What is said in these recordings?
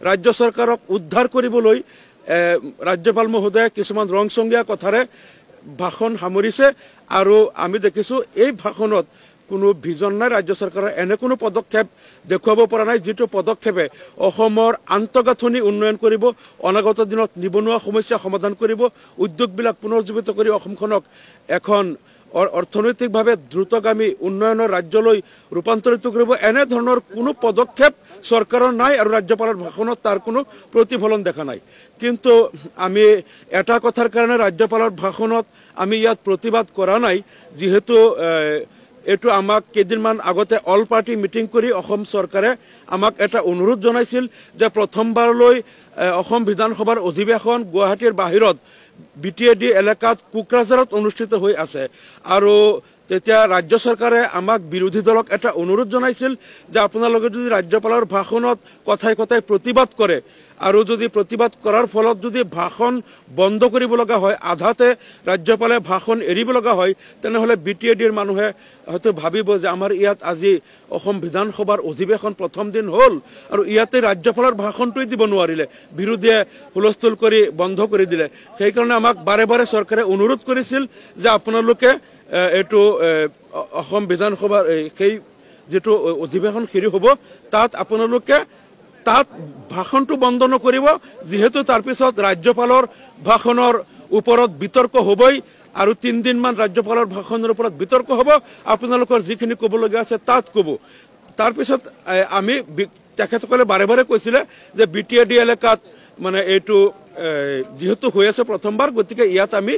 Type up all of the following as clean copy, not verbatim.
ৰাজ্য চৰকাৰক উদ্ধাৰ কৰিবলৈ ৰাজ্যপাল মহোদয়ে কিছুমান ৰংচংগীয়া কথাৰে ভাষণ সামৰিছে আৰু আমি দেখিছোঁ এই ভাষণত কোনো ভিজন নাই। ৰাজ্য চৰকাৰৰ এনে কোনো পদক্ষেপ দেখুৱাব পৰা নাই যিটো পদক্ষেপে অসমৰ আন্তঃগাঁথনি উন্নয়ন কৰিব, অনাগত দিনত নিবনুৱা সমস্যা সমাধান কৰিব, উদ্যোগবিলাক পুনৰুজ্জীৱিত কৰি অসমখনক এখন অৰ্থনৈতিকভাৱে দ্ৰুতগামী উন্নয়নৰ ৰাজ্যলৈ ৰূপান্তৰিত কৰিব। এনে ধৰণৰ কোনো পদক্ষেপ চৰকাৰৰ নাই আৰু ৰাজ্যপালৰ ভাষণত তাৰ কোনো প্ৰতিফলন দেখা নাই। কিন্তু আমি এটা কথাৰ কাৰণে ৰাজ্যপালৰ ভাষণত আমি ইয়াত প্ৰতিবাদ কৰা নাই, যিহেতু এইটো আমাক কেইদিনমান আগতে অল পাৰ্টি মিটিং কৰি অসম চৰকাৰে আমাক এটা অনুৰোধ জনাইছিল যে প্ৰথমবাৰলৈ অসম বিধানসভাৰ অধিৱেশন গুৱাহাটীৰ বাহিৰত BTAD এলেকাত কোকৰাঝাৰত অনুষ্ঠিত হৈ আছে আৰু তেতিয়া ৰাজ্য চৰকাৰে আমাক বিৰোধী দলক এটা অনুৰোধ জনাইছিল যে আপোনালোকে যদি ৰাজ্যপালৰ ভাষণত কথাই কথাই প্ৰতিবাদ কৰে আৰু যদি প্ৰতিবাদ কৰাৰ ফলত যদি ভাষণ বন্ধ কৰিব লগা হয়, আধাতে ৰাজ্যপালে ভাষণ এৰিব লগা হয়, তেনেহ'লে BTADৰ মানুহে হয়তো ভাবিব যে আমাৰ ইয়াত আজি অসম বিধানসভাৰ অধিৱেশন প্ৰথম দিন হ'ল আৰু ইয়াতে ৰাজ্যপালৰ ভাষণটোৱে দিব নোৱাৰিলে, বিৰোধীয়ে হুলস্থুল কৰি বন্ধ কৰি দিলে। সেইকাৰণে আমাক বাৰে বাৰে চৰকাৰে অনুৰোধ কৰিছিল যে আপোনালোকে এইটো অসম বিধানসভাৰ সেই যেটো অধিৱেশন হেৰি হ'ব তাত আপোনালোকে তাত ভাষণটো বন্ধ নকৰিব, যিহেতু তাৰ পিছত ৰাজ্যপালৰ ভাষণৰ ওপৰত বিতৰ্ক হ'বই আৰু 3 দিনমান ৰাজ্যপালৰ ভাষণৰ ওপৰত বিতৰ্ক হ'ব, আপোনালোকৰ যিখিনি ক'বলগীয়া আছে তাত ক'ব। তাৰপিছত আমি তেখেতসকলে বাৰে বাৰে কৈছিলে যে BTAD এলেকাত মানে এইটো যেহেতু হৈ আছে প্ৰথমবাৰ, গতিকে ইয়াত আমি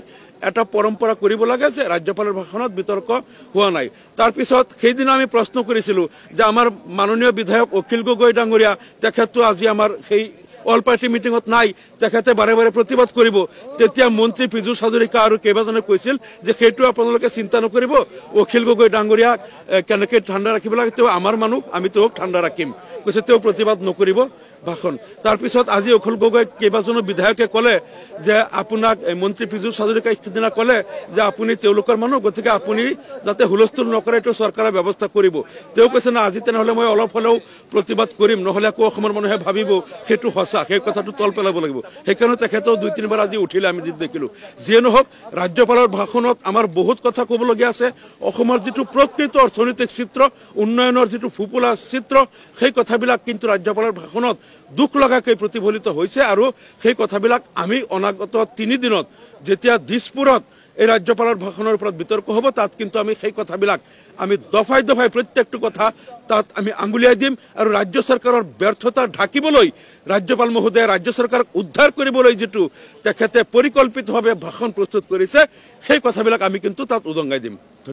এটা পৰম্পৰা কৰিব লাগে যে ৰাজ্যপালৰ ভাষণত বিতৰ্ক হোৱা নাই। তাৰপিছত সেইদিনা আমি প্ৰশ্ন কৰিছিলোঁ যে আমাৰ মাননীয় বিধায়ক অখিল গগৈ ডাঙৰীয়া তেখেতটো আজি আমাৰ সেই অল পাৰ্টি মিটিঙত নাই, তেখেতে বাৰে বাৰে প্ৰতিবাদ কৰিব। তেতিয়া মন্ত্ৰী পীযুষ হাজৰিকা আৰু কেইবাজনে কৈছিল যে সেইটো আপোনালোকে চিন্তা নকৰিব, অখিল গগৈ ডাঙৰীয়াক কেনেকৈ ঠাণ্ডা ৰাখিব লাগে, তেওঁ আমাৰ মানুহ, আমি তেওঁক ঠাণ্ডা ৰাখিম, কৈছে তেওঁ প্ৰতিবাদ নকৰিব ভাষণ। তাৰপিছত আজি অখিল গগৈ কেইবাজনো বিধায়কে ক'লে যে আপোনাক মন্ত্ৰী পীযুষ হাজৰিকাই সিদিনা ক'লে যে আপুনি তেওঁলোকৰ মানুহ, গতিকে আপুনি যাতে হুলস্থুল নকৰে এইটো চৰকাৰে ব্যৱস্থা কৰিব। তেওঁ কৈছে না আজি তেনেহ'লে মই অলপ হ'লেও প্ৰতিবাদ কৰিম, নহ'লে আকৌ অসমৰ মানুহে ভাবিব সেইটো সঁচা, সেই কথাটো তল পেলাব লাগিব। সেইকাৰণে তেখেতেও 2-3 বাৰ আজি উঠিলে, আমি দেখিলোঁ। যিয়ে নহওক ৰাজ্যপালৰ ভাষণত আমাৰ বহুত কথা ক'বলগীয়া আছে। অসমৰ যিটো প্ৰকৃত অৰ্থনৈতিক চিত্ৰ, উন্নয়নৰ যিটো ফুপুলা চিত্ৰ, সেই কথাবিলাক কিন্তু ৰাজ্যপালৰ ভাষণত দুখ লগাকৈ প্ৰতিফলিত হৈছে আৰু সেই কথাবিলাক আমি অনাগত 3 দিনত যেতিয়া দিছপুৰত এই ৰাজ্যপালৰ ভাষণৰ ওপৰত বিতৰ্ক হ'ব, তাত কিন্তু আমি সেই কথাবিলাক আমি দফাই দফাই প্ৰত্যেকটো কথা তাত আমি আঙুলিয়াই দিম আৰু ৰাজ্য চৰকাৰৰ ব্যৰ্থতা ঢাকিবলৈ ৰাজ্যপাল মহোদয়ে ৰাজ্য চৰকাৰক উদ্ধাৰ কৰিবলৈ যিটো তেখেতে পৰিকল্পিতভাৱে ভাষণ প্ৰস্তুত কৰিছে, সেই কথাবিলাক আমি কিন্তু তাত উদঙাই দিম।